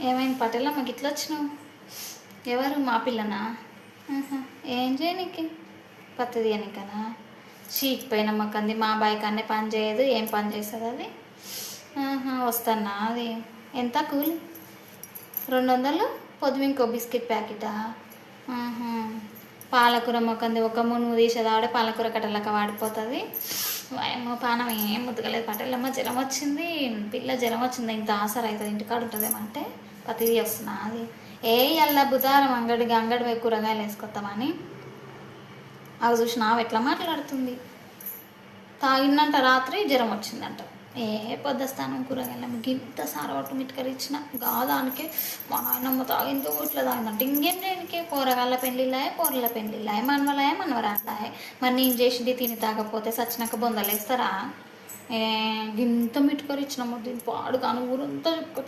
ఏమైంది పటేలమ్మకి ఇట్లా వచ్చినావు? ఎవరు మా పిల్లనా? ఆహా. ఏం చేయనీకి? పత్తి తీయనికనా? చీకిపోయిన మొక్కంది మా బాయ్ కన్నే పని చేయదు, ఏం పని చేస్తుంది అది? ఆహా, వస్తానా అది? ఎంత కూలి? 200. పొద్దు ఇంకో బిస్కెట్ ప్యాకెటా? ఆహా. పాలకూర మొక్కంది ఒక మునుగు తీసేదాడే పాలకూర కట్టలక వాడిపోతుంది. ఏమో పానం ఏం ముద్దగలేదు. పటేలమ్మ జ్వరం వచ్చింది, పిల్ల జ్వరం వచ్చింది, ఇంత ఆసర అవుతుంది, ఇంటికాడు ఉంటుందేమంటే పత్తి తీస్తున్నా అది. అల్ల బుధారం అంగడి పోయి కూరగాయలు వేసుకొస్తామని అవి చూసి నావు ఎట్లా మాట్లాడుతుంది. తాగిందంట, రాత్రి జ్వరం వచ్చిందంట. పొద్దుస్థానం కూరగాయల గింత సారవట్టు మిట్కరి ఇచ్చిన దానికే మా నాయనమ్మ తాగిందో ఇట్లా తాగిందంట. ఇంకేం దేనికి? కూరగాయల పెళ్ళిళ్ళాయే, కూరల పెళ్ళిళ్ళాయే, మనవలాయే మనవరాట్లాయే. మరి నేను చేసింది తిని తాగకపోతే సచ్చినాక బొందలేస్తారా? గింత మిట్కరి ఇచ్చిన దీని పాడు కాను ఊరంతా చెప్పుకోతే